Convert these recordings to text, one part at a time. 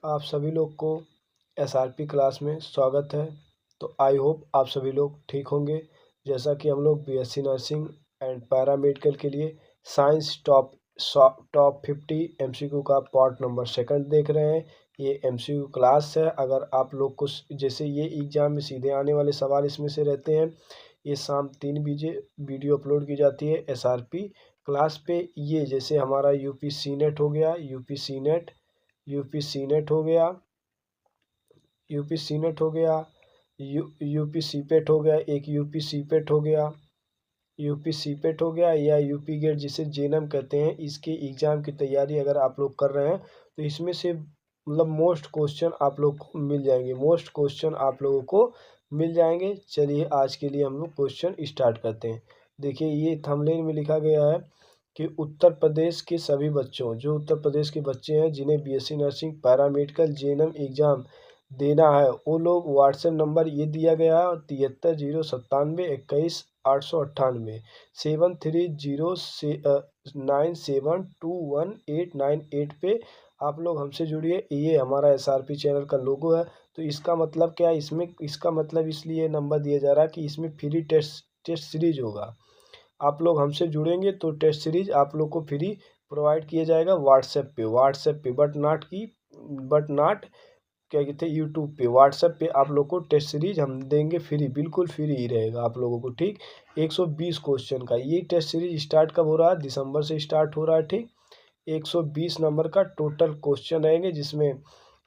आप सभी लोग को एसआरपी क्लास में स्वागत है। तो आई होप आप सभी लोग ठीक होंगे। जैसा कि हम लोग बीएससी नर्सिंग एंड पैरामेडिकल के लिए साइंस टॉप 50 एमसीक्यू का पार्ट नंबर 2 देख रहे हैं। ये एमसीक्यू क्लास है। अगर आप लोग को जैसे ये एग्ज़ाम में सीधे आने वाले सवाल इसमें से रहते हैं। ये शाम 3 बजे वीडियो अपलोड की जाती है एसआरपी क्लास पे। ये जैसे हमारा यूपी सीनेट हो गया, यूपी सीनेट हो गया, यूपी सीनेट हो गया, यूपी सीपेट हो गया, एक यूपी सीपेट हो गया, यूपी सीपेट हो गया या यूपी गेट जिसे जेनम कहते हैं। इसके एग्ज़ाम की तैयारी अगर आप लोग कर रहे हैं तो इसमें से मतलब मोस्ट क्वेश्चन आप लोग को मिल जाएंगे, मोस्ट क्वेश्चन आप लोगों को मिल जाएंगे। चलिए आज के लिए हम लोग क्वेश्चन स्टार्ट करते हैं। देखिए ये थंबनेल में लिखा गया है कि उत्तर प्रदेश के सभी बच्चों, जो उत्तर प्रदेश के बच्चे हैं जिन्हें BSc nursing paramedical JNM exam देना है, वो लोग व्हाट्सएप नंबर ये दिया गया है 7307912898 7307972188 पे आप लोग हमसे जुड़िए। ये हमारा एसआरपी चैनल का लोगो है। तो इसका मतलब क्या है, इसमें इसका मतलब इसलिए नंबर दिया जा रहा है कि इसमें फ्री टेस्ट सीरीज होगा। आप लोग हमसे जुड़ेंगे तो टेस्ट सीरीज आप लोग को फ्री प्रोवाइड किया जाएगा व्हाट्सएप पे, बट नॉट क्या कहते हैं यूट्यूब पे। व्हाट्सएप पे आप लोग को टेस्ट सीरीज हम देंगे फ्री, बिल्कुल फ्री ही रहेगा आप लोगों को। ठीक, 120 क्वेश्चन का ये टेस्ट सीरीज स्टार्ट कब हो रहा है? दिसंबर से स्टार्ट हो रहा है। ठीक, 120 नंबर का टोटल क्वेश्चन रहेंगे, जिसमें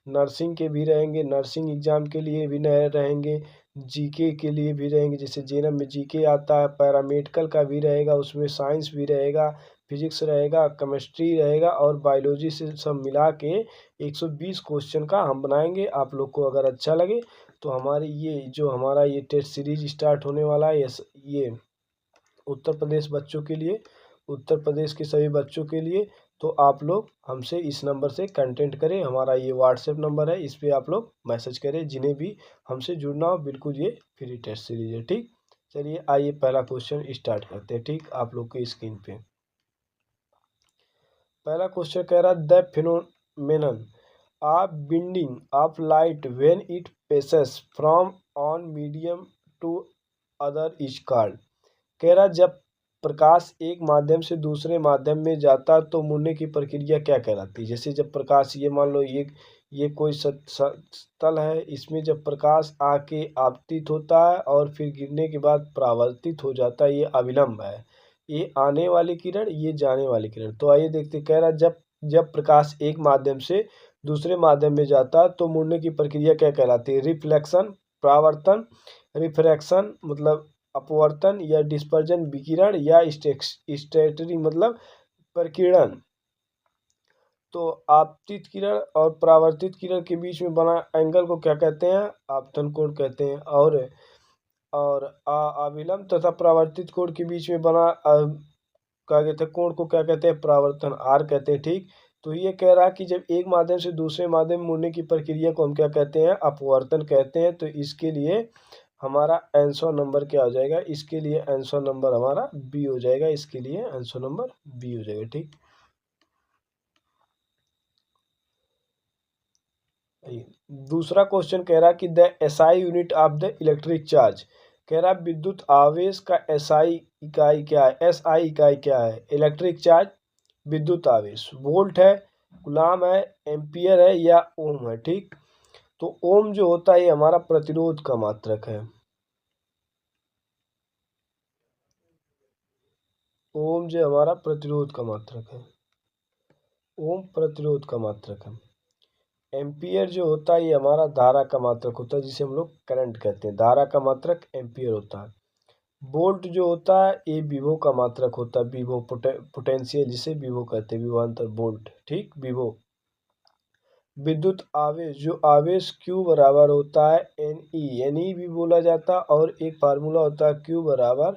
नर्सिंग के भी रहेंगे, नर्सिंग एग्जाम के लिए भी नए रहेंगे, जीके के लिए भी रहेंगे, जैसे जेएनएम में जीके आता है, पैरामेडिकल का भी रहेगा, उसमें साइंस भी रहेगा, फिजिक्स रहेगा, केमिस्ट्री रहेगा और बायोलॉजी से सब मिला के 120 क्वेश्चन का हम बनाएंगे। आप लोग को अगर अच्छा लगे तो हमारी हमारा ये टेस्ट सीरीज स्टार्ट होने वाला है, ये उत्तर प्रदेश बच्चों के लिए, उत्तर प्रदेश के सभी बच्चों के लिए। तो आप लोग हमसे इस नंबर से कांटेक्ट करें। हमारा ये व्हाट्सएप नंबर है, इस पर आप लोग मैसेज करें। जिन्हें भी हमसे जुड़ना हो, बिल्कुल ये फ्री टेस्ट सीरीज है। ठीक, चलिए आइए पहला क्वेश्चन स्टार्ट करते हैं। ठीक, आप लोग की स्क्रीन पे पहला क्वेश्चन कह रहा है the phenomenon of bending of light when it passes from one medium to other is called. कह रहा जब प्रकाश एक माध्यम से दूसरे माध्यम में जाता तो मुड़ने की प्रक्रिया क्या कहलाती है? जैसे जब प्रकाश, ये मान लो ये कोई स्थल है, इसमें जब प्रकाश आके आपतित होता है और फिर गिरने के बाद परावर्तित हो जाता है, ये अविलंब है। ये आने वाली किरण, ये जाने वाली किरण। तो आइए देखते, कह रहा जब जब प्रकाश एक माध्यम से दूसरे माध्यम में जाता तो मुड़ने की प्रक्रिया क्या कहलाती है? रिफ्लेक्शन, परावर्तन, रिफ्रैक्शन मतलब अपवर्तन, या डिस्पर्जन विकिरण, या स्टैटरी मतलब प्रकीर्णन। तो आपतित किरण और परावर्तित किरण के बीच में बना एंगल को क्या कहते हैं? आपतन कोण कहते हैं। और अविलंब तथा परावर्तित कोण के बीच में बना क्या कहते हैं कोण को क्या कहते हैं? परावर्तन, आर कहते हैं। ठीक, तो ये कह रहा है कि जब एक माध्यम से दूसरे माध्यम में मुड़ने की प्रक्रिया को हम क्या कहते हैं? अपवर्तन कहते हैं। तो इसके लिए हमारा आंसर नंबर क्या हो जाएगा? इसके लिए आंसर नंबर हमारा बी हो जाएगा। इसके लिए आंसर नंबर बी हो जाएगा। ठीक, दूसरा क्वेश्चन कह रहा कि the SI unit of the electric charge. कह रहा विद्युत आवेश का एसआई इकाई क्या है? एसआई इकाई क्या है? इलेक्ट्रिक चार्ज, विद्युत आवेश, वोल्ट है, कूलाम है, एम्पियर है, या ओम है। ठीक, तो ओम जो होता है ये हमारा प्रतिरोध का मात्रक है। ओम जो हमारा प्रतिरोध का मात्रक है, ओम प्रतिरोध का मात्रक है। एम्पियर जो होता है ये हमारा धारा का मात्रक होता है, जिसे हम लोग करंट कहते हैं। धारा का मात्रक एम्पियर होता है। वोल्ट जो होता है ये विभव का मात्रक होता है, विभव पोटेंशियल, जिसे विभव कहते हैं, विभवांतर वोल्ट। ठीक, विभव। विद्युत आवेश, जो आवेश Q बराबर होता है NE भी बोला जाता है, और एक फार्मूला होता है Q बराबर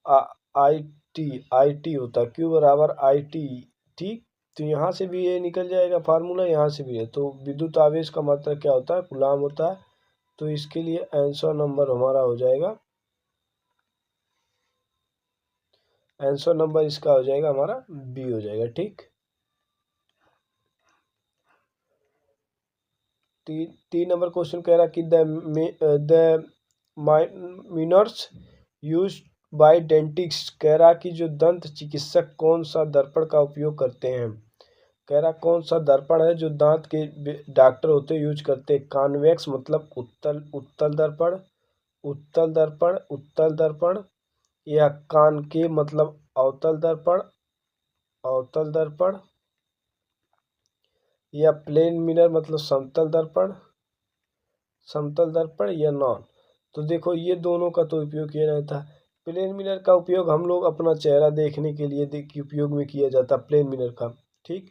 आई टी होता है, Q बराबर IT। ठीक, तो यहाँ से भी ये निकल जाएगा फार्मूला, यहाँ से भी है। तो विद्युत आवेश का मात्रक क्या होता है? कूलाम होता है। तो इसके लिए आंसर नंबर हमारा हो जाएगा, आंसर नंबर इसका हो जाएगा हमारा बी हो जाएगा। ठीक, तीन नंबर क्वेश्चन कह रहा कि the miners use by dentist, कह रहा कि जो दंत चिकित्सक कौन सा दर्पण का उपयोग करते हैं। कह रहा कौन सा दर्पण है जो दांत के डॉक्टर होते यूज करते हैं। कॉन्वेक्स मतलब उत्तल उत्तल दर्पण, उत्तल दर्पण, उत्तल दर्पण, या कॉनकेव मतलब अवतल दर्पण, अवतल दर्पण, या प्लेन मिरर मतलब समतल दर्पण, समतल दर्पण, या नॉन। तो देखो ये दोनों का तो उपयोग किया जाता है। प्लेन मिरर का उपयोग हम लोग अपना चेहरा देखने के लिए उपयोग में किया जाता है प्लेन मिरर का, ठीक।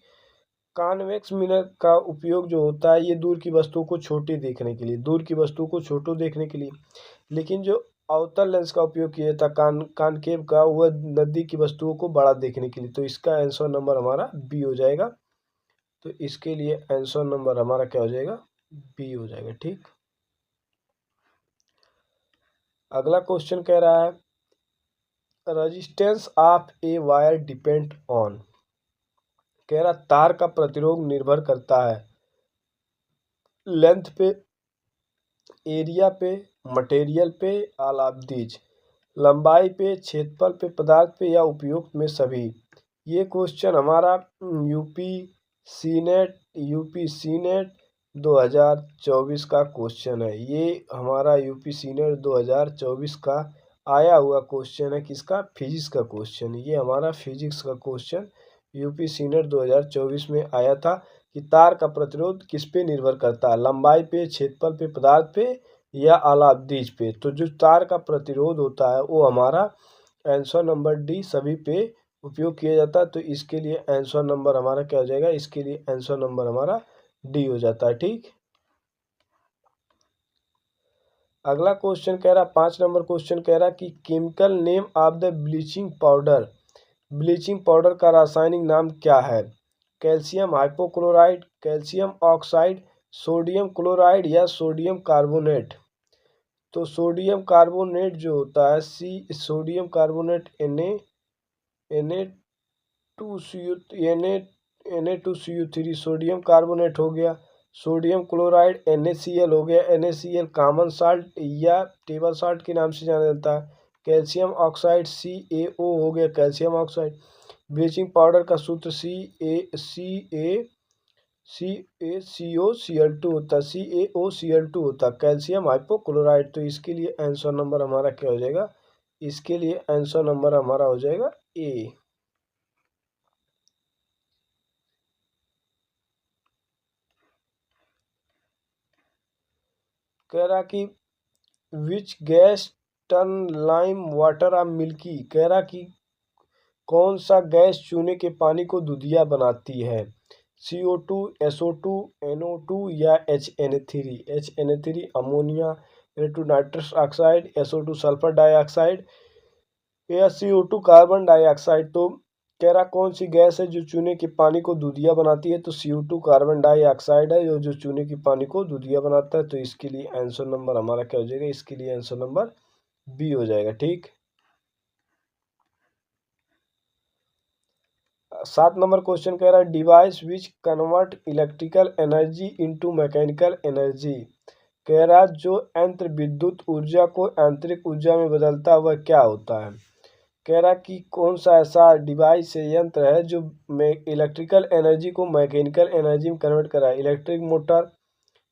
कॉन्वेक्स मिरर का उपयोग जो होता है ये दूर की वस्तुओं को छोटी देखने के लिए, दूर की वस्तुओं को छोटू देखने के लिए। लेकिन जो अवतल लेंस का उपयोग किया जाता है कॉनकेव का, वह नजदीक की वस्तुओं को बड़ा देखने के लिए। तो इसका आंसर नंबर हमारा बी हो जाएगा। तो इसके लिए आंसर नंबर हमारा क्या हो जाएगा, बी हो जाएगा, ठीक। अगला क्वेश्चन कह रहा है resistance of a wire depend on, कह रहा तार का प्रतिरोध निर्भर करता है लेंथ पे, एरिया पे, मटेरियल पे, ऑल ऑफ दीज, लंबाई पे, क्षेत्रफल पे, पदार्थ पे, या उपयुक्त में सभी। ये क्वेश्चन हमारा यूपी सीनेट 2024 का क्वेश्चन है। ये हमारा यूपी सीनेट 2024 का आया हुआ क्वेश्चन है। किसका, फिजिक्स का क्वेश्चन। ये हमारा फिजिक्स का क्वेश्चन यूपी सीनेट 2024 में आया था कि तार का प्रतिरोध किस पे निर्भर करता है, लंबाई पे, क्षेत्रफल पे, पदार्थ पे, या अलादीज पे। तो जो तार का प्रतिरोध होता है वो हमारा आंसर नंबर डी सभी पे उपयोग किया जाता है। तो इसके लिए आंसर नंबर हमारा क्या हो जाएगा, इसके लिए आंसर नंबर हमारा डी हो जाता है, ठीक। अगला क्वेश्चन कह रहा 5 नंबर क्वेश्चन कह रहा कि chemical name of the bleaching powder, bleaching powder का रासायनिक नाम क्या है। Calcium hypochloride, calcium oxide, sodium chloride, या सोडियम कार्बोनेट। तो सोडियम कार्बोनेट जो होता है sodium carbonate Na2CO3 sodium carbonate हो गया। सोडियम क्लोराइड NaCl हो गया, NaCl कॉमन साल्ट या टेबल साल्ट के नाम से जाना जाता है। कैल्शियम ऑक्साइड CaO हो गया, कैल्शियम ऑक्साइड। ब्लीचिंग पाउडर का सूत्र CaCO2 होता है, CaOCl2 होता है, कैल्शियम हाइपोक्लोराइड। तो इसके लिए आंसर नंबर हमारा क्या हो जाएगा, इसके लिए आंसर नंबर हमारा हो जाएगा ए। कह रहा कि which gas turn lime water of milky, कह रहा कि कौन सा गैस चूने के पानी को दूधिया बनाती है। CO2, SO2, NO2, या HNA3 ammonia, Na2 nitrous oxide, SO2 sulphur dioxide, या CO2 कार्बन डाइऑक्साइड। तो कह रहा कौन सी गैस है जो चूने के पानी को दूधिया बनाती है। तो CO2 कार्बन डाइऑक्साइड है जो चूने के पानी को दूधिया बनाता है। तो इसके लिए आंसर नंबर हमारा क्या हो जाएगा, इसके लिए आंसर नंबर बी हो जाएगा, ठीक। 7 नंबर क्वेश्चन कह रहा है device which convert electrical energy into mechanical energy, कह रहा जो यंत्र विद्युत ऊर्जा को यांत्रिक ऊर्जा में बदलता है वह क्या होता है। कह रहा कि कौन सा ऐसा डिवाइस है, यंत्र है जो इलेक्ट्रिकल एनर्जी को मैकेनिकल एनर्जी में कन्वर्ट करा है। इलेक्ट्रिक मोटर,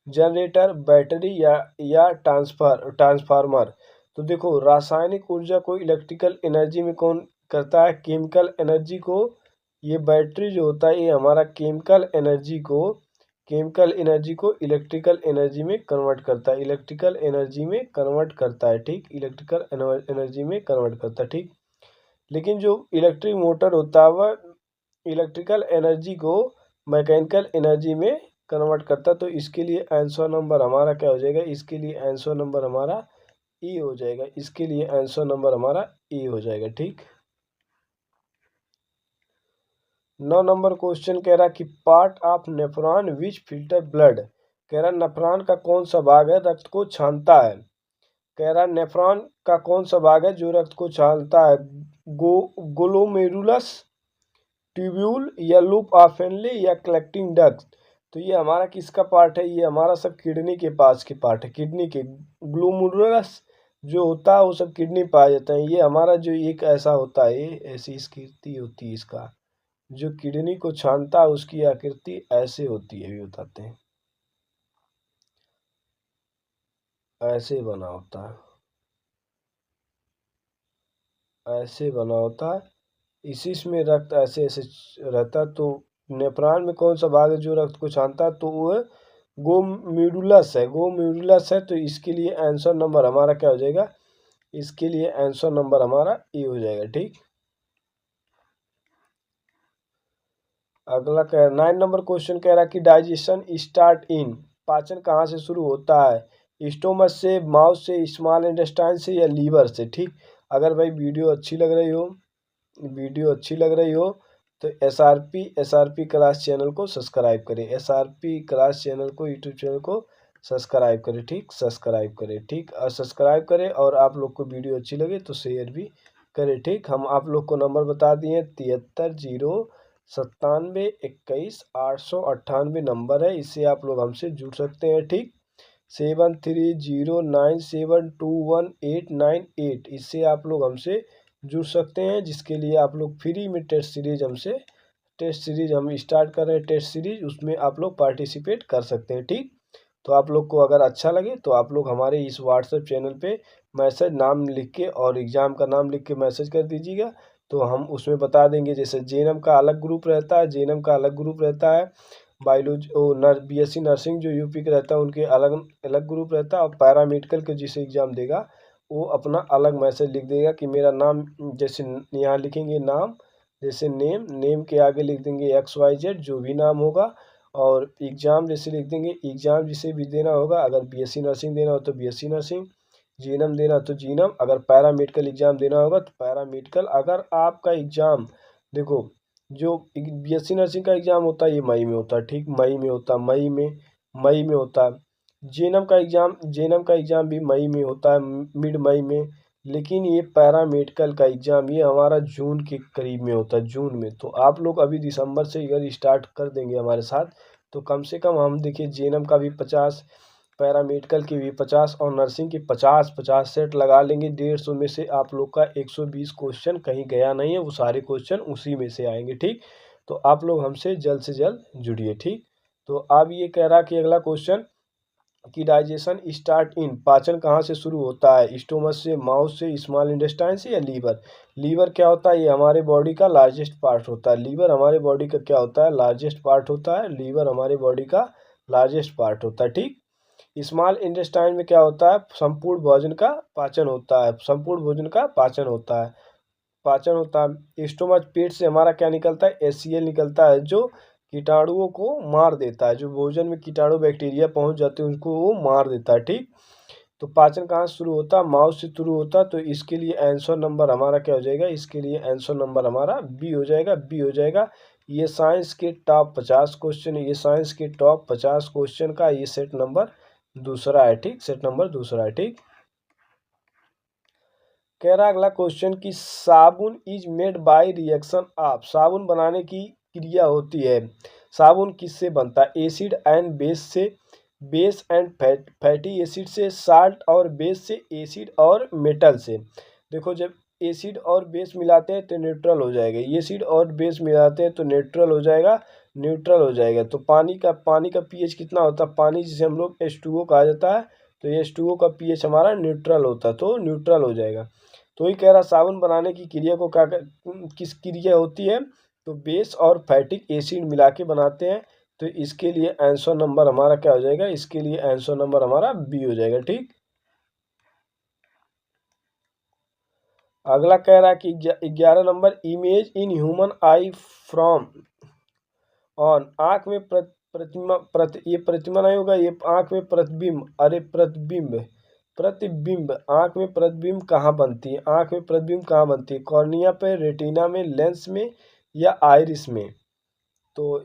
जनरेटर, बैटरी, या ट्रांसफार्मर। तो देखो रासायनिक ऊर्जा को इलेक्ट्रिकल एनर्जी में कौन करता है, केमिकल एनर्जी को। ये बैटरी जो होता है ये हमारा केमिकल एनर्जी को इलेक्ट्रिकल एनर्जी में कन्वर्ट करता है, इलेक्ट्रिकल एनर्जी में कन्वर्ट करता है, ठीक। इलेक्ट्रिकल एनर्जी में कन्वर्ट करता है, ठीक। लेकिन जो इलेक्ट्रिक मोटर होता है वह इलेक्ट्रिकल एनर्जी को मैकेनिकल एनर्जी में कन्वर्ट करता है। तो इसके लिए आंसर नंबर हमारा क्या हो जाएगा, इसके लिए आंसर नंबर हमारा ई हो जाएगा, इसके लिए आंसर नंबर हमारा ई हो जाएगा, ठीक। 9 नंबर क्वेश्चन कह रहा कि part of nephron which filter blood, कह रहा नेफ्रॉन का कौन सा भाग है रक्त को छानता है। कह रहा नेफ्रॉन का कौन सा भाग है जो रक्त को छानता है। ग्लोमेरुलस, ट्यूब्यूल, या लूप ऑफ हेनले, या कलेक्टिंग डक्ट। तो ये हमारा किसका पार्ट है, ये हमारा सब किडनी के पास के पार्ट है, किडनी के ग्लोमेरुलस जो होता है वो सब किडनी पाया जाता है। ये हमारा जो एक ऐसा होता है, ये ऐसी आकृति होती है इसका, जो किडनी को छानता है उसकी आकृति ऐसे होती है, ये बताते हैं ऐसे बना होता है, ऐसे बना होता है। इसी में रक्त ऐसे ऐसे रहता है। तो नेफ्रॉन में कौन सा भाग है जो रक्त को छानता है, तो वो गोमेरुलस है, गोमेरुलस है। तो इसके लिए आंसर नंबर हमारा क्या हो जाएगा, इसके लिए आंसर नंबर हमारा ए हो जाएगा। ठीक, अगला कह 9 नंबर क्वेश्चन कह रहा कि डाइजेशन स्टार्ट इन, पाचन कहाँ से शुरू होता है, स्टोमच से, माउथ से, स्मॉल इंटेस्टाइन से या लीवर से। ठीक, अगर भाई वीडियो अच्छी लग रही हो, वीडियो अच्छी लग रही हो तो एसआरपी क्लास चैनल को सब्सक्राइब करें, एसआरपी क्लास चैनल को, यूट्यूब चैनल को सब्सक्राइब करें। ठीक, सब्सक्राइब करें। ठीक, और सब्सक्राइब करें, और आप लोग को वीडियो अच्छी लगे तो शेयर भी करें। ठीक, हम आप लोग को नंबर बता दिए, 73 097 21 898 नंबर है, इससे आप लोग हमसे जुड़ सकते हैं। ठीक, 7309721898, इससे आप लोग हमसे जुड़ सकते हैं, जिसके लिए आप लोग फ्री में टेस्ट सीरीज हम स्टार्ट कर रहे हैं, टेस्ट सीरीज, उसमें आप लोग पार्टिसिपेट कर सकते हैं। ठीक, तो आप लोग को अगर अच्छा लगे तो आप लोग हमारे इस व्हाट्सएप चैनल पे मैसेज नाम लिख के और एग्ज़ाम का नाम लिख के मैसेज कर दीजिएगा, तो हम उसमें बता देंगे। जैसे जेएनएम का अलग ग्रुप रहता है, जेएनएम का अलग ग्रुप रहता है, बायोलॉजी बीएससी नर्सिंग जो यूपी का रहता है उनके अलग अलग ग्रुप रहता है, और पैरामेडिकल के जिसे एग्ज़ाम देगा वो अपना अलग मैसेज लिख देगा कि मेरा नाम, जैसे यहाँ लिखेंगे नाम, जैसे नेम के आगे लिख देंगे XYZ जो भी नाम होगा, और एग्ज़ाम जैसे लिख देंगे, एग्ज़ाम जिसे भी देना होगा, अगर बीएससी नर्सिंग देना हो तो बीएससी नर्सिंग, जीएनएम देना तो जीएनएम, अगर पैरामेडिकल एग्ज़ाम देना होगा तो पैरामेडिकल। अगर आपका एग्ज़ाम, देखो जो बीएससी नर्सिंग का एग्ज़ाम होता है ये मई में होता है। ठीक, मई में होता है, मई में होता है। जेएनएम का एग्ज़ाम भी मई में होता है, मिड मई में। लेकिन ये पैरामेडिकल का एग्ज़ाम ये हमारा जून के करीब में होता है, जून में। तो आप लोग अभी दिसंबर से अगर स्टार्ट कर देंगे हमारे साथ, तो कम से कम हम देखिए जेएनएम का भी 50, पैरामेडिकल की भी 50 और नर्सिंग की 50 सेट लगा लेंगे। 150 में से आप लोग का 120 क्वेश्चन कहीं गया नहीं है, वो सारे क्वेश्चन उसी में से आएंगे। ठीक, तो आप लोग हमसे जल्द से जल्द जुड़िए। ठीक, तो अब ये कह रहा कि अगला क्वेश्चन कि डाइजेशन स्टार्ट इन, पाचन कहाँ से शुरू होता है, स्टोमच से, माउथ से, स्मॉल इंटेस्टाइन से या लीवर। लीवर क्या होता है, ये हमारे बॉडी का लार्जेस्ट पार्ट होता है। लीवर हमारे बॉडी का क्या होता है, लार्जेस्ट पार्ट होता है। लीवर हमारे बॉडी का लार्जेस्ट पार्ट होता है। ठीक, स्मॉल इंटेस्टाइन में क्या होता है, संपूर्ण भोजन का पाचन होता है, संपूर्ण भोजन का पाचन होता है। स्टोमच, पेट से हमारा क्या निकलता है, HCl निकलता है, जो कीटाणुओं को मार देता है, जो भोजन में कीटाणु बैक्टीरिया पहुंच जाते हैं उनको वो मार देता है। ठीक, तो पाचन कहाँ से शुरू होता है, माउथ से शुरू होता है। तो इसके लिए आंसर नंबर हमारा क्या हो जाएगा, इसके लिए आंसर नंबर हमारा बी हो जाएगा, बी हो जाएगा। ये साइंस के टॉप 50 क्वेश्चन, ये साइंस के टॉप 50 क्वेश्चन का ये सेट नंबर दूसरा है। ठीक, सेट नंबर दूसरा है। ठीक, कह रहा अगला क्वेश्चन कि साबुन is made by reaction of, साबुन बनाने की क्रिया होती है। साबुन किससे बनता है, एसिड एंड बेस से, बेस एंड फैटी एसिड से, साल्ट और बेस से, एसिड और मेटल से। देखो जब एसिड और बेस मिलाते हैं तो न्यूट्रल हो जाएगा, एसिड और बेस मिलाते हैं तो न्यूट्रल हो जाएगा, न्यूट्रल हो जाएगा। तो पानी का पीएच कितना होता है, पानी जिसे हम लोग H2O कहा जाता है, तो H2O का पीएच हमारा न्यूट्रल होता है, तो न्यूट्रल हो जाएगा। तो ही कह रहा साबुन बनाने की क्रिया को किस क्रिया होती है, तो बेस और फैटिक एसिड मिला के बनाते हैं। तो इसके लिए आंसर नंबर हमारा क्या हो जाएगा, इसके लिए आंसर नंबर हमारा बी हो जाएगा। ठीक, अगला कह रहा है कि 11 number, image in human I from on, आँख में ये प्रतिमा नहीं होगा, ये आँख में प्रतिबिंब, अरे प्रतिबिंब आँख में प्रतिबिंब कहाँ बनती है, आँख में प्रतिबिंब कहाँ बनती है, कॉर्निया पे, रेटिना में, लेंस में या आइरिस में। तो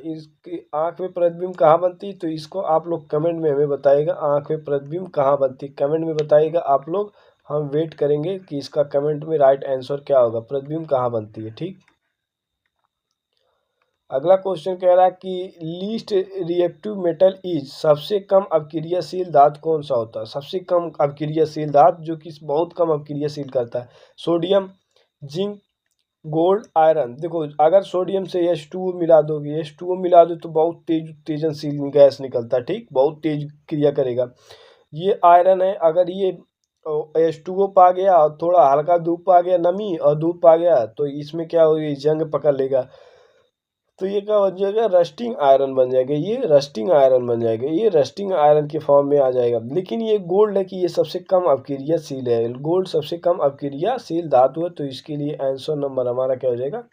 इसकी आँख में प्रतिबिंब कहाँ बनती है, तो इसको आप लोग कमेंट में हमें बताइएगा, आँख में प्रतिबिंब कहाँ बनती है, कमेंट में बताइएगा आप लोग। हम वेट करेंगे कि इसका कमेंट में राइट आंसर क्या होगा, प्रतिबिंब कहाँ बनती है। ठीक, अगला क्वेश्चन कह रहा है कि लीस्ट रिएक्टिव मेटल इज, सबसे कम अपक्रियाशील धातु कौन सा होता है? सबसे कम अपक्रियाशील धातु जो कि बहुत कम अपक्रियाशील करता है, सोडियम, जिंक, गोल्ड, आयरन। देखो अगर सोडियम से H2O मिला दोगे, H2O मिला दो तो बहुत तेजनशील गैस निकलता है, ठीक, बहुत तेज क्रिया करेगा। ये आयरन है, अगर ये H2O पा गया और थोड़ा हल्का धूप पा गया, नमी और धूप पा गया, तो इसमें क्या होगी, जंग पकड़ लेगा, तो ये क्या बन जाएगा, रस्टिंग आयरन बन जाएगा, ये रस्टिंग आयरन बन जाएगा, ये रस्टिंग आयरन के फॉर्म में आ जाएगा। लेकिन ये गोल्ड है कि ये सबसे कम अपक्रियाशील है, गोल्ड सबसे कम अपक्रियाशील धातु है, तो इसके लिए आंसर नंबर हमारा क्या हो जाएगा,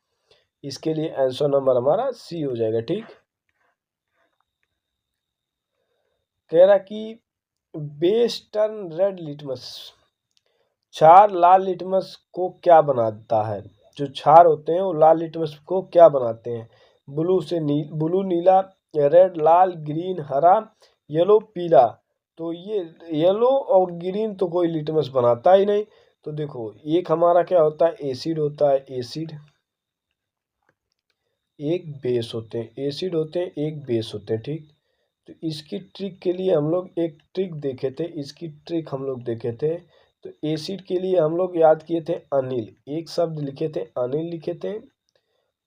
इसके लिए आंसर नंबर हमारा सी हो जाएगा, ठीक। कह रहा कि बेस टर्न रेड लिटमस, क्षार लाल लिटमस को क्या बनाता है? जो क्षार होते हैं वो लाल लिटमस को क्या बनाते हैं? ब्लू नीला, रेड लाल, ग्रीन हरा, येलो पीला। तो ये येलो और ग्रीन तो कोई लिटमस बनाता ही नहीं। तो देखो एक हमारा क्या होता है, एसिड होता है, एसिड, एक बेस होते हैं, एसिड होते हैं, एक बेस होते हैं, ठीक। तो इसकी ट्रिक के लिए हम लोग एक ट्रिक देखे थे, इसकी ट्रिक हम लोग देखे थे। तो एसिड के लिए हम लोग याद किए थे अनिल, एक शब्द लिखे थे अनिल लिखे थे,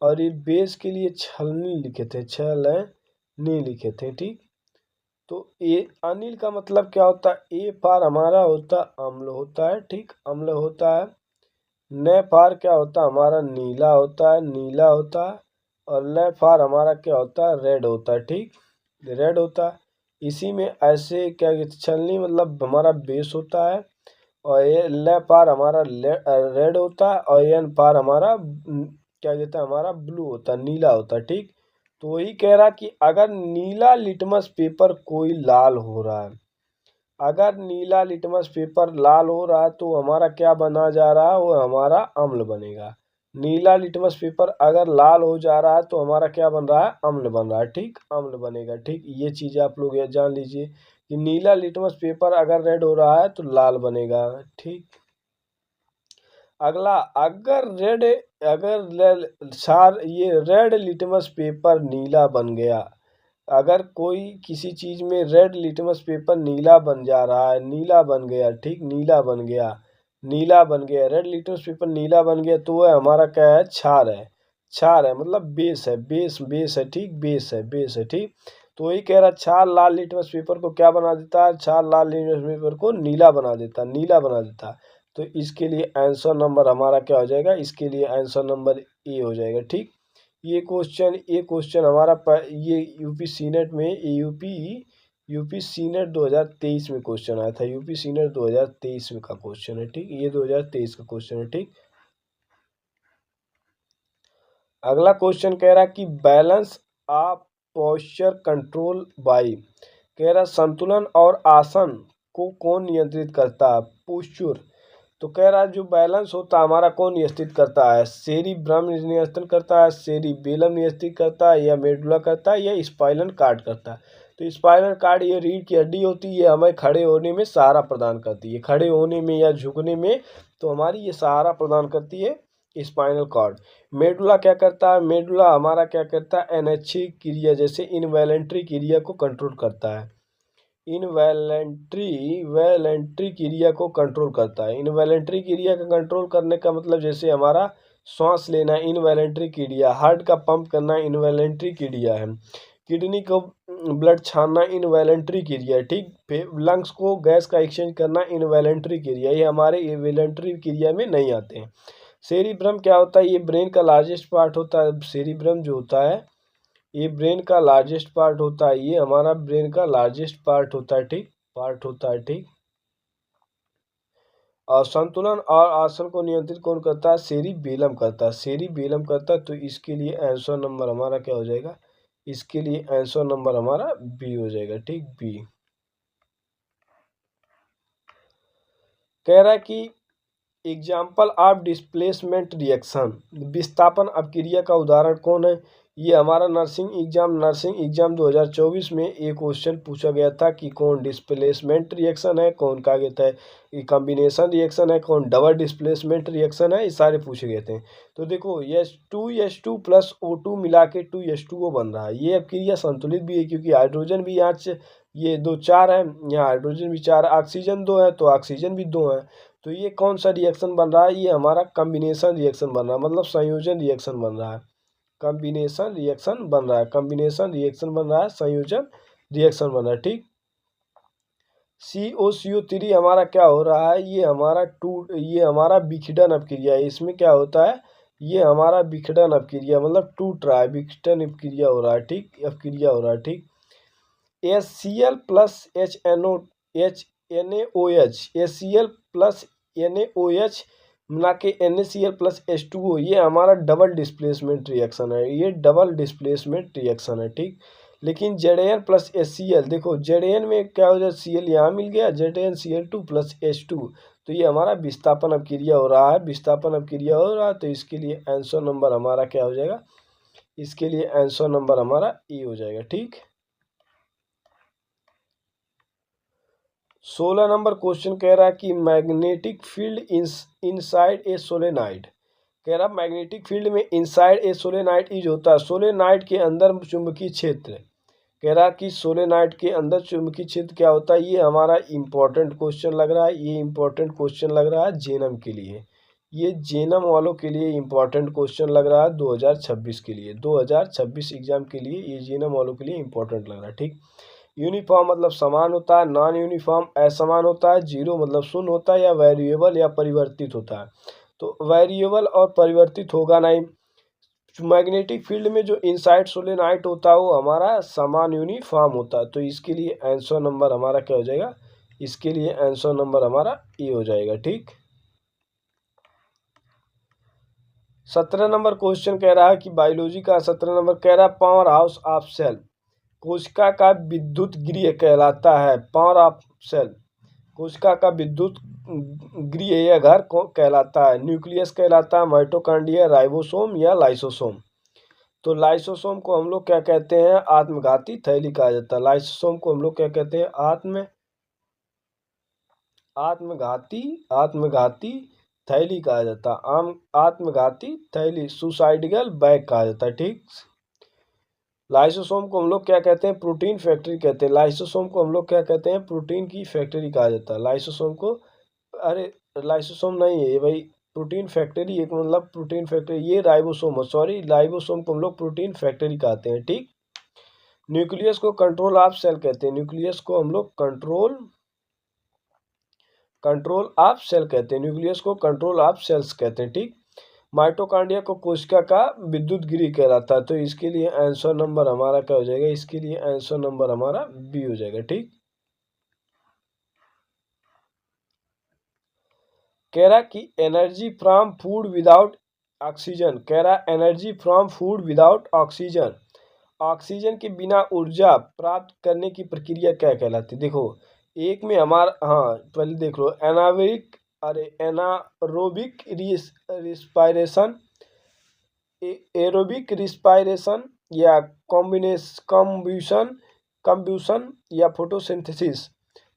और ये बेस के लिए छलनी लिखे थे, छलनी लिखे थे, ठीक। तो ये अनिल का मतलब क्या होता है, ए पार हमारा होता अम्ल होता है, ठीक, अम्ल होता है। न पार क्या होता हमारा नीला होता है, नीला होता है। और ल पार हमारा क्या होता है, रेड होता है, ठीक, रेड होता है। इसी में ऐसे क्या कहते, छलनी मतलब हमारा बेस होता है, और ये ल पार हमारा रेड होता है, और एन पार हमारा क्या कहता है, हमारा ब्लू होता है, नीला होता है, ठीक। तो वही कह रहा कि अगर नीला लिटमस पेपर कोई लाल हो रहा है, अगर नीला लिटमस पेपर लाल हो रहा है तो हमारा क्या बना जा रहा है, वो हमारा अम्ल बनेगा। नीला लिटमस पेपर अगर लाल हो जा रहा है तो हमारा क्या बन रहा है, अम्ल बन रहा है, ठीक, अम्ल बनेगा, ठीक। ये चीज़ आप लोग ये जान लीजिए कि नीला लिटमस पेपर अगर रेड हो रहा है तो लाल बनेगा, ठीक। अगला, ये रेड लिटमस पेपर नीला बन गया, अगर कोई किसी चीज में रेड लिटमस पेपर नीला बन जा रहा है, नीला बन गया, ठीक, नीला बन गया, नीला बन गया, रेड लिटमस पेपर नीला बन गया, तो वह हमारा क्या है, क्षार है, क्षार है मतलब बेस है, बेस है, ठीक, बेस है, ठीक। तो वही कह रहा, क्षार लाल लिटमस पेपर को क्या बना देता है, क्षार लाल लिटमस पेपर को नीला बना देता, नीला बना देता। तो इसके लिए आंसर नंबर हमारा क्या हो जाएगा, इसके लिए आंसर नंबर ए हो जाएगा, ठीक। ये क्वेश्चन हमारा ये यूपी सीनेट में, यूपी सीनेट 2023 में क्वेश्चन आया था, यूपी सीनेट 2023 में का क्वेश्चन है, ठीक, ये 2023 का क्वेश्चन है, ठीक। अगला क्वेश्चन कह रहा कि balance of posture control by, कह रहा संतुलन और आसन को कौन नियंत्रित करता है, पोस्चर। तो कह रहा है जो बैलेंस होता है हमारा कौन नियंत्रित करता है, सेरिब्रम नियंत्रण करता है, सेरिबेलम नियंत्रित करता है, या मेडुला करता है, या स्पाइनल कार्ड करता है। तो स्पाइनल कार्ड ये रीढ़ की हड्डी होती है, हमें खड़े होने में सहारा प्रदान करती है, खड़े होने में या झुकने में, तो हमारी ये सहारा प्रदान करती है स्पाइनल कॉर्ड। मेडुला क्या करता है, मेडुला हमारा क्या करता है, अनैच्छिक क्रिया जैसे इनवॉलेंट्री क्रिया को कंट्रोल करता है, वैलेंट्री क्रिया को कंट्रोल करता है। इनवॉलेंट्री क्रिया का कंट्रोल करने का मतलब जैसे हमारा श्वास लेना इनवॉलेंट्री क्रिया, हार्ट का पंप करना इनवॉलेंट्री क्रिया है, किडनी को ब्लड छानना इनवॉलेंट्री क्रिया है, ठीक, लंग्स को गैस का एक्सचेंज करना इनवॉलेंट्री क्रिया, ये हमारे वॉलेंट्री क्रिया में नहीं आते हैं। सेरिब्रम क्या होता है, ये ब्रेन का लार्जेस्ट पार्ट होता है, सेरिब्रम जो होता है ये ब्रेन का लार्जेस्ट पार्ट होता है, ये हमारा ब्रेन का लार्जेस्ट पार्ट होता है, ठीक, पार्ट होता है, ठीक। और संतुलन और आसन को नियंत्रित कौन करता है, सेरिबेलम करता है, सेरिबेलम करता है। तो इसके लिए आंसर नंबर हमारा क्या हो जाएगा, इसके लिए आंसर नंबर हमारा बी हो जाएगा, ठीक, बी। कह रहा है कि एग्जाम्पल ऑफ डिस्प्लेसमेंट रिएक्शन, विस्थापन अपक्रिया का उदाहरण कौन है, ये हमारा नर्सिंग एग्जाम 2024 में एक क्वेश्चन पूछा गया था कि कौन डिस्प्लेसमेंट रिएक्शन है, कौन क्या कहता है ये कॉम्बिनेशन रिएक्शन है, कौन डबल डिस्प्लेसमेंट रिएक्शन है, ये सारे पूछे गए थे। तो देखो H2 प्लस O2 मिला के 2H2O बन रहा है। ये अब क्रिया संतुलित भी है क्योंकि हाइड्रोजन भी यहाँ से ये दो चार है, यहाँ हाइड्रोजन भी चार, ऑक्सीजन दो है तो ऑक्सीजन भी दो है। तो ये कौन सा रिएक्शन बन रहा है, ये हमारा कॉम्बिनेशन रिएक्शन बन रहा है, मतलब संयोजन रिएक्शन बन रहा है। कॉम्बिनेशन रिएक्शन बन रहा है, कॉम्बिनेशन रिएक्शन बन रहा है, संयोजन रिएक्शन बन रहा है। ठीक, CO3 हमारा क्या हो रहा है, ये हमारा विखंडन अपक्रिया है। इसमें क्या होता है, ये हमारा विखंडन अपक्रिया मतलब टूट रहा है, विखंडन अपक्रिया हो रहा है। ठीक, अपक्रिया हो रहा है। ठीक, HCl plus NaOH, HCl plus NaOH मिला के NaCl प्लस H2O, ये हमारा डबल डिस्प्लेसमेंट रिएक्शन है, ये डबल डिस्प्लेसमेंट रिएक्शन है। ठीक, लेकिन Zn प्लस HCl, देखो Zn में क्या हो जाए, Cl यहाँ मिल गया, ZnCl2 प्लस H2, तो ये हमारा विस्थापन अपक्रिया हो रहा है, विस्थापन अपक्रिया हो रहा है। तो इसके लिए आंसर नंबर हमारा क्या हो जाएगा, इसके लिए आंसर नंबर हमारा ए हो जाएगा। ठीक, 16 नंबर क्वेश्चन कह रहा है कि magnetic field inside a solenoid, कह रहा मैग्नेटिक फील्ड में इनसाइड ए सोलेनाइड इज होता है, सोलेनाइड के अंदर चुंबकीय क्षेत्र, कह रहा कि सोलेनाइड के अंदर चुंबकीय क्षेत्र क्या होता है। ये हमारा इंपॉर्टेंट क्वेश्चन लग रहा है, ये इंपॉर्टेंट क्वेश्चन लग रहा है जेनम के लिए, ये जेनम वालों के लिए इंपॉर्टेंट क्वेश्चन लग रहा है 2026 के लिए, 2026 एग्जाम के लिए ये जेनम वालों के लिए इंपॉर्टेंट लग रहा है। ठीक, यूनिफॉर्म मतलब समान होता है, नॉन यूनिफॉर्म असमान होता है, जीरो मतलब शून्य होता है, या वेरिएबल या परिवर्तित होता है। तो वेरिएबल और परिवर्तित होगा नहीं। मैग्नेटिक फील्ड में जो इनसाइड सोलेनाइड होता है वो हमारा समान यूनिफॉर्म होता है। तो इसके लिए आंसर नंबर हमारा क्या हो जाएगा, इसके लिए आंसर नंबर हमारा ए हो जाएगा। ठीक, 17 नंबर क्वेश्चन कह रहा है कि बायोलॉजी का 17 नंबर कह रहा है पावर हाउस ऑफ सेल कोशिका का विद्युत गृह कहलाता है, पावर ऑफ सेल कोशिका का विद्युत गृह या घर को कहलाता है, न्यूक्लियस कहलाता है, माइटोकॉन्ड्रिया, राइबोसोम या लाइसोसोम। तो लाइसोसोम को हम लोग क्या कहते हैं, आत्मघाती थैली कहा जाता है। लाइसोसोम को हम लोग क्या कहते हैं, आत्मघाती आत्मघाती थैली कहा जाता है, आत्मघाती थैली, सुसाइडल बैग कहा जाता है। ठीक, लाइसोसोम को हम लोग क्या कहते हैं, प्रोटीन फैक्ट्री कहते हैं, लाइसोसोम को हम लोग क्या कहते हैं, प्रोटीन की फैक्ट्री कहा जाता है लाइसोसोम को। अरे लाइसोसोम नहीं है ये भाई, प्रोटीन फैक्ट्री, एक मतलब प्रोटीन फैक्ट्री, ये राइबोसोम, सॉरी राइबोसोम को हम लोग प्रोटीन फैक्ट्री कहते हैं। ठीक, न्यूक्लियस को कंट्रोल ऑफ सेल कहते हैं, न्यूक्लियस को हम लोग कंट्रोल ऑफ सेल कहते हैं, न्यूक्लियस को कंट्रोल ऑफ सेल्स कहते हैं। ठीक, माइटोकॉन्ड्रिया को कोशिका का विद्युत गृह कहलाता है। तो इसके लिए आंसर नंबर हमारा क्या हो जाएगा, इसके लिए आंसर नंबर हमारा बी हो जाएगा। ठीक, कह रहा कि energy from food without oxygen, कह रहा energy from food without oxygen, oxygen के बिना ऊर्जा प्राप्त करने की प्रक्रिया क्या कहलाती है। देखो एक में हमारा, हाँ पहले देख लो, एनारोबिक रिस्पायरेशन, एरोबिक रिस्पायरेशन, या कॉम्बिनेशन कम्ब्यूशन, या फोटोसिंथेसिस।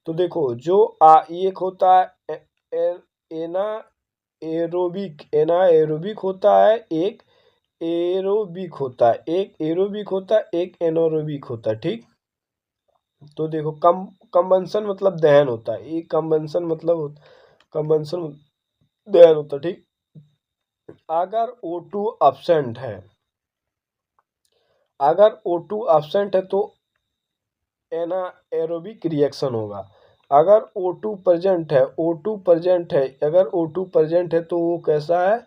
तो देखो जो एक होता है एना एरोबिक होता है, एक एरोबिक होता है, एक एरोबिक होता है, एक एनारोबिक होता है। ठीक, तो देखो कंबंशन मतलब दहन होता है, एक कंबंशन दहन होता है। ठीक, अगर O2 एब्सेंट है, अगर O2 एब्सेंट है तो एनाएरोबिक रिएक्शन होगा। अगर O2 प्रेजेंट है, O2 प्रेजेंट है, अगर O2 प्रेजेंट है तो वो कैसा है,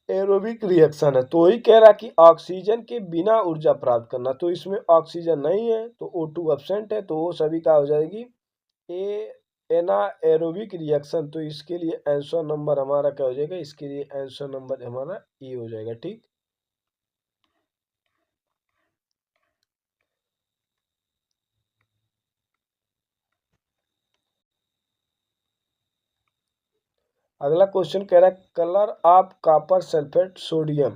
एरोबिक रिएक्शन है। तो वही कह रहा कि ऑक्सीजन के बिना ऊर्जा प्राप्त करना, तो इसमें ऑक्सीजन नहीं है तो O2 एब्सेंट है, तो वो सभी का हो जाएगी ए एनाएरोबिक रिएक्शन। तो इसके लिए आंसर नंबर हमारा क्या हो जाएगा, इसके लिए आंसर नंबर हमारा ए हो जाएगा। ठीक, अगला क्वेश्चन कह रहा है colour of copper sulphate sodium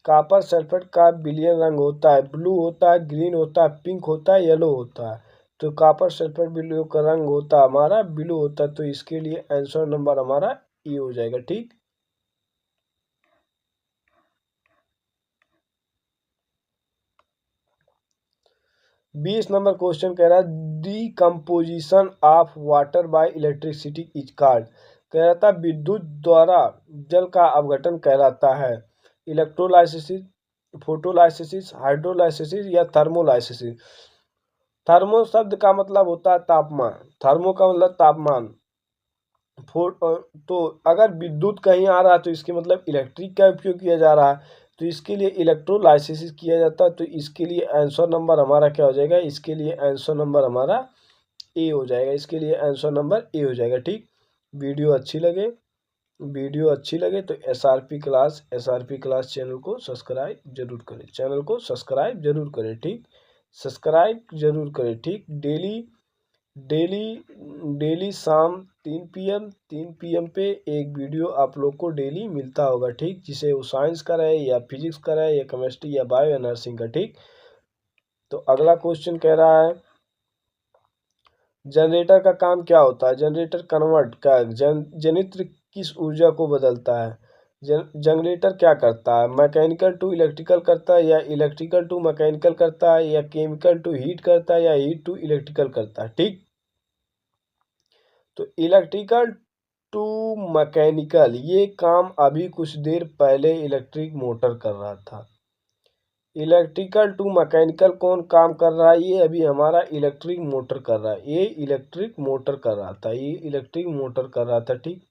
copper sulphate का विलयन रंग होता है ब्लू होता है, ग्रीन होता है, पिंक होता है, येलो होता है। तो कॉपर सल्फेट ब्लू का रंग होता है हमारा ब्लू होता है, तो इसके लिए आंसर नंबर हमारा ई हो जाएगा। ठीक, 20 नंबर क्वेश्चन कह रहा है the composition of water by electricity is called. कह रहा था विद्युत द्वारा जल का अपघटन कहलाता है इलेक्ट्रोलाइसिस, फोटोलाइसिस, हाइड्रोलाइसिस या थर्मोलाइसिस। थर्मो शब्द का मतलब होता है तापमान, थर्मो का मतलब तापमान। तो अगर विद्युत कहीं आ रहा है तो इसके मतलब इलेक्ट्रिक का उपयोग किया जा रहा है, तो इसके लिए इलेक्ट्रोलाइसिस किया जाता है। तो इसके लिए आंसर नंबर हमारा क्या हो जाएगा, इसके लिए आंसर नंबर हमारा ए हो जाएगा। इसके लिए आंसर नंबर ए हो जाएगा। ठीक, वीडियो अच्छी लगे, वीडियो अच्छी लगे तो एसआरपी क्लास चैनल को सब्सक्राइब जरूर करें, चैनल को सब्सक्राइब जरूर करें। ठीक, सब्सक्राइब जरूर करें। ठीक, डेली डेली डेली शाम 3 PM पे एक वीडियो आप लोग को डेली मिलता होगा। ठीक, जिसे वो साइंस का रहे या फिजिक्स का रहे या केमिस्ट्री या बायो या नर्सिंग का। ठीक, तो अगला क्वेश्चन कह रहा है जनरेटर का काम क्या होता है। जनरेटर कन्वर्ट का जनित्र किस ऊर्जा को बदलता है। जनरेटर क्या करता है, मैकेनिकल टू इलेक्ट्रिकल करता है या इलेक्ट्रिकल टू मैकेनिकल करता है या केमिकल टू हीट करता है या हीट टू इलेक्ट्रिकल करता है। ठीक, तो इलेक्ट्रिकल टू मैकेनिकल ये काम अभी कुछ देर पहले इलेक्ट्रिक मोटर कर रहा था। इलेक्ट्रिकल टू मैकेनिकल कौन काम कर रहा है, ये अभी हमारा इलेक्ट्रिक मोटर कर रहा है। ये इलेक्ट्रिक मोटर कर रहा था, ये इलेक्ट्रिक मोटर कर रहा था। ठीक,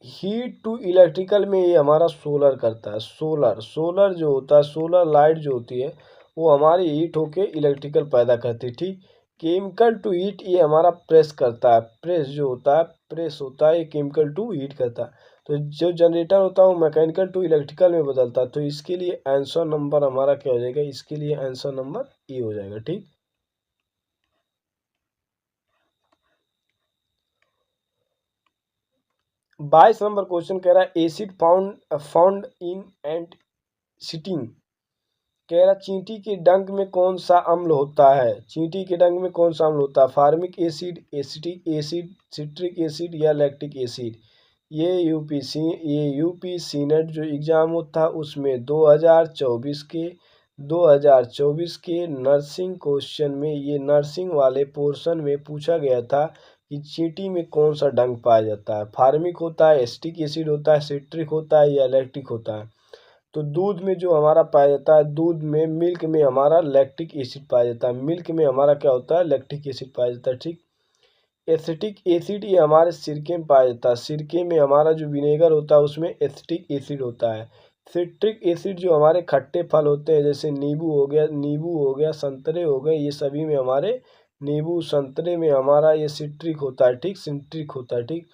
हीट टू इलेक्ट्रिकल में ये हमारा सोलर करता है। सोलर जो होता है, सोलर लाइट जो होती है वो हमारी हीट होके इलेक्ट्रिकल पैदा करती है। ठीक, केमिकल टू हीट ये हमारा प्रेस करता है। प्रेस होता है ये केमिकल टू हीट करता है। तो जो जनरेटर होता है वो मैकेनिकल टू इलेक्ट्रिकल में बदलता है। तो इसके लिए आंसर नंबर हमारा क्या हो जाएगा, इसके लिए आंसर नंबर ए हो जाएगा। ठीक, 22 नंबर क्वेश्चन कह रहा है acid found in and sitting. कह रहा चींटी के डंक में कौन सा अम्ल होता है। चींटी के डंक में कौन सा अम्ल होता है, formic acid, acetic acid, citric acid या लैक्टिक एसिड। ये यूपी सीनेट जो एग्जाम होता है उसमें 2024 के नर्सिंग क्वेश्चन में, ये नर्सिंग वाले पोर्शन में पूछा गया था कि चींटी में कौन सा डंक पाया जाता है। फार्मिक होता है, एसिटिक एसिड होता है, सिट्रिक होता है या लैक्टिक होता है। तो दूध में जो हमारा पाया जाता है, दूध में मिल्क में हमारा लैक्टिक एसिड पाया जाता है। मिल्क में हमारा क्या होता है, लैक्टिक एसिड पाया जाता है। ठीक, एसिटिक एसिड ये हमारे सिरके में पाया जाता है। सिरके में हमारा जो विनेगर होता है उसमें एसिटिक एसिड होता है। सिट्रिक एसिड जो हमारे खट्टे फल होते हैं जैसे नींबू हो गया, संतरे हो गए, ये सभी में हमारे नींबू संतरे में हमारा ये सिट्रिक होता है। ठीक, सिट्रिक होता है। ठीक,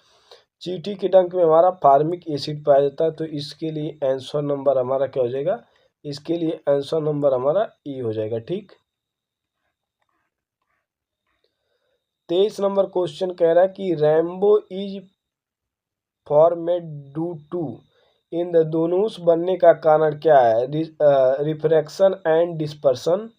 चींटी के डंक में हमारा फार्मिक एसिड पाया जाता है। तो इसके लिए आंसर नंबर हमारा क्या हो जाएगा, इसके लिए आंसर नंबर हमारा ई हो जाएगा। ठीक, 23 नंबर क्वेश्चन कह रहा है कि rainbow is formed due to. इंद्रधनुष बनने का कारण क्या है, रिफ्रैक्शन एंड डिस्पर्सन,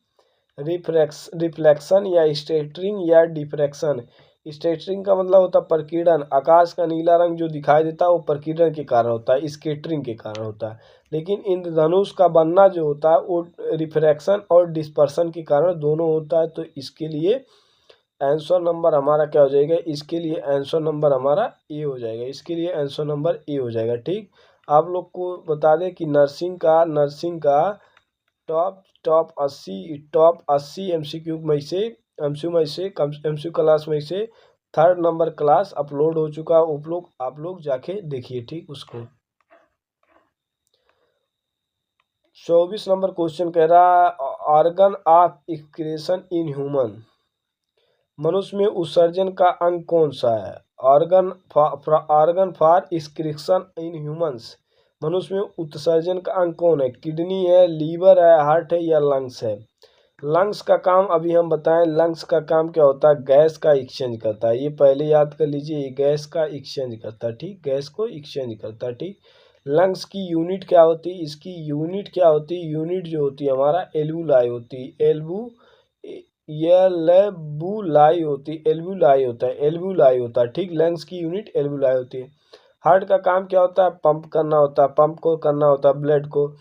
रिफ्लेक्शन या स्कैटरिंग या डिफ्रैक्शन। स्कैटरिंग का मतलब होता है प्रकीर्णन, आकाश का नीला रंग जो दिखाई देता है वो प्रकीर्णन के कारण होता है, स्कैटरिंग के कारण होता है। लेकिन इंद्रधनुष का बनना जो होता है वो रिफ्रैक्शन और डिस्पर्सन के कारण दोनों होता है। तो इसके लिए आंसर नंबर हमारा क्या हो जाएगा, इसके लिए आंसर नंबर हमारा ए हो जाएगा। इसके लिए आंसर नंबर ए हो जाएगा। ठीक, आप लोग को बता दें कि नर्सिंग का टॉप 80 एमसीक्यू में से एमसीक्यू क्लास में से 3rd नंबर क्लास अपलोड हो चुका है। आप लोग जाके देखिए। ठीक, उसको 24 नंबर क्वेश्चन कह रहा organ of excretion in human. मनुष्य में उत्सर्जन का अंग कौन सा है, organ for excretion in humans. मनुष्य में उत्सर्जन का अंग कौन है, किडनी है, लीवर है, हार्ट है या लंग्स है। लंग्स का काम अभी हम बताएं, लंग्स का काम क्या होता है, गैस का एक्सचेंज करता है। ये पहले याद कर लीजिए, ये गैस का एक्सचेंज करता है, ठीक, गैस को एक्सचेंज करता है, ठीक। लंग्स की यूनिट क्या होती है, इसकी यूनिट क्या होती है, यूनिट जो होती है हमारा एल्वुलाई होती है, एल्वुलाई होती है, एल्वुलाई होता है, एल्वुलाई होता है, ठीक। लंग्स की यूनिट एल्वुलाई होती है। हार्ट का काम क्या होता है, पंप करना होता है, पंप को करना होता है ब्लड को।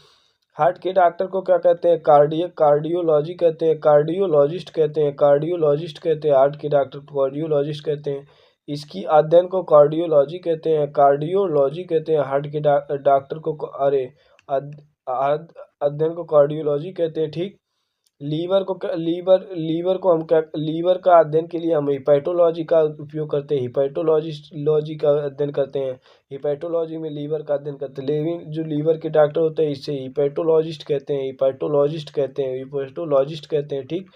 हार्ट के डॉक्टर को क्या कहते हैं, कार्डियोलॉजी कहते हैं, कार्डियोलॉजिस्ट कहते हैं, कार्डियोलॉजिस्ट कहते हैं, हार्ट के डॉक्टर को कार्डियोलॉजिस्ट कहते हैं। इसकी अध्ययन को कार्डियोलॉजी कहते हैं, कार्डियोलॉजी कहते हैं। हार्ट के डॉक्टर को अध्ययन को कार्डियोलॉजी कहते हैं, ठीक। लीवर को हम क्या, लीवर का अध्ययन के लिए हम हिपैटोलॉजी का उपयोग करते हैं, हिपैटोलॉजी का अध्ययन करते हैं। हिपैटोलॉजी में लीवर का अध्ययन करते हैं, लेकिन जो लीवर के डॉक्टर होते हैं इसे हिपैटोलॉजिस्ट कहते हैं, हिपैटोलॉजिस्ट कहते हैं, हिपैटोलॉजिस्ट कहते हैं, ठीक।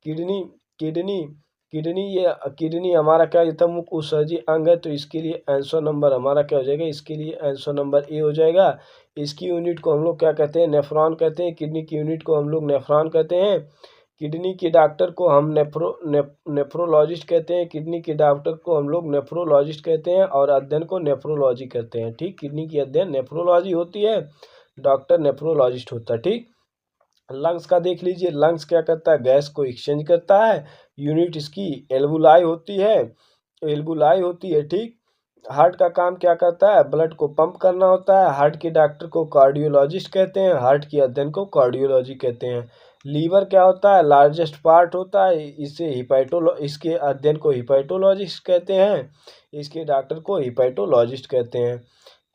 किडनी किडनी किडनी ये किडनी हमारा क्या होता है, मुख्य उत्सर्जी अंग है, तो इसके लिए आंसर नंबर हमारा क्या हो जाएगा, इसके लिए आंसर नंबर ए हो जाएगा। इसकी यूनिट को हम लोग क्या कहते हैं, नेफ्रॉन कहते हैं। किडनी की यूनिट को हम लोग नेफ्रॉन कहते हैं। किडनी के डॉक्टर को हम नेफ्रोलॉजिस्ट कहते हैं। किडनी के डॉक्टर को हम लोग नेफ्रोलॉजिस्ट कहते हैं, और अध्ययन को नेफ्रोलॉजी कहते हैं, ठीक। किडनी की अध्ययन नेफ्रोलॉजी होती है, डॉक्टर नेफ्रोलॉजिस्ट होता है, ठीक। लंग्स का देख लीजिए, लंग्स क्या करता है, गैस को एक्सचेंज करता है। यूनिट इसकी एल्वुलाई होती है, एल्वुलाई होती है, ठीक। हार्ट का काम क्या करता है, ब्लड को पंप करना होता है। हार्ट के डॉक्टर को कार्डियोलॉजिस्ट कहते हैं, हार्ट के अध्ययन को कार्डियोलॉजी कहते हैं। लीवर क्या होता है, लार्जेस्ट पार्ट होता है, इसके अध्ययन को हिपैटोलॉजिस्ट कहते हैं, इसके डॉक्टर को हिपैटोलॉजिस्ट कहते हैं।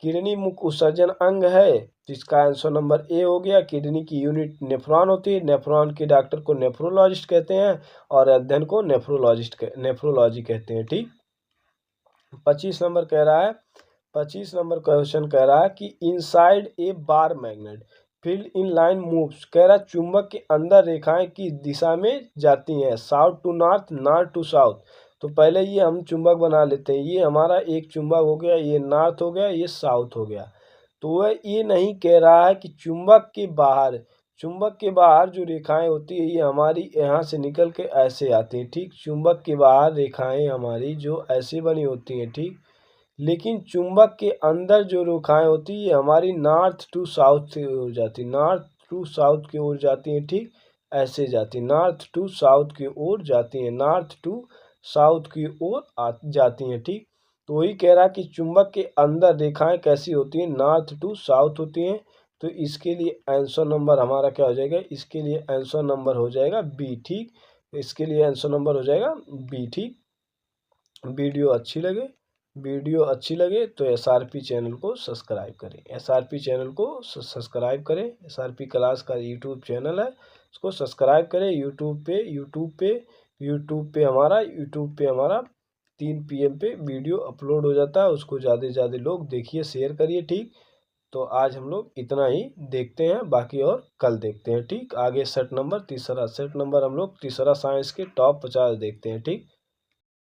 किडनी मुख्य उत्सर्जन अंग है, जिसका आंसर नंबर ए हो गया। किडनी की यूनिट नेफ्रॉन होती है, नेफ्रॉन के डॉक्टर को नेफ्रोलॉजिस्ट कहते हैं, और अध्ययन को नेफ्रोलॉजी कहते हैं, ठीक। 25 नंबर क्वेश्चन कह रहा है कि inside a bar magnet field in line moves, कह रहा है चुंबक के अंदर रेखाएं किस दिशा में जाती हैं, south to north, north to south. तो पहले ये हम चुंबक बना लेते हैं, ये हमारा एक चुंबक हो गया, ये नॉर्थ हो गया, ये साउथ हो गया। तो वह ये नहीं कह रहा है कि चुंबक के बाहर जो रेखाएं होती है ये हमारी यहाँ से निकल के ऐसे आती हैं, ठीक। चुंबक के बाहर रेखाएं हमारी जो ऐसे बनी होती हैं, ठीक। लेकिन चुंबक के अंदर जो रेखाएं होती है ये हमारी नॉर्थ टू साउथ की ओर जाती, नॉर्थ टू साउथ की ओर जाती हैं, ठीक। ऐसे जाती, नॉर्थ टू साउथ की ओर जाती हैं, नॉर्थ टू साउथ की ओर जाती हैं, ठीक। तो वही कह रहा है कि चुंबक के अंदर रेखाएं कैसी होती हैं, नॉर्थ टू साउथ होती हैं। तो इसके लिए आंसर नंबर हमारा क्या हो जाएगा, इसके लिए आंसर नंबर हो जाएगा बी, ठीक। इसके लिए आंसर नंबर हो जाएगा बी, ठीक। वीडियो अच्छी लगे तो एसआरपी चैनल को सब्सक्राइब करें, एसआरपी चैनल को सब्सक्राइब करें। एसआरपी क्लास का यूट्यूब चैनल है, उसको सब्सक्राइब करें। यूट्यूब पे हमारा 3 PM पे वीडियो अपलोड हो जाता है, उसको ज़्यादा से ज़्यादा लोग देखिए, शेयर करिए, ठीक। तो आज हम लोग इतना ही देखते हैं, बाकी और कल देखते हैं, ठीक। आगे सेट नंबर हम लोग तीसरा साइंस के टॉप 50 देखते हैं, ठीक।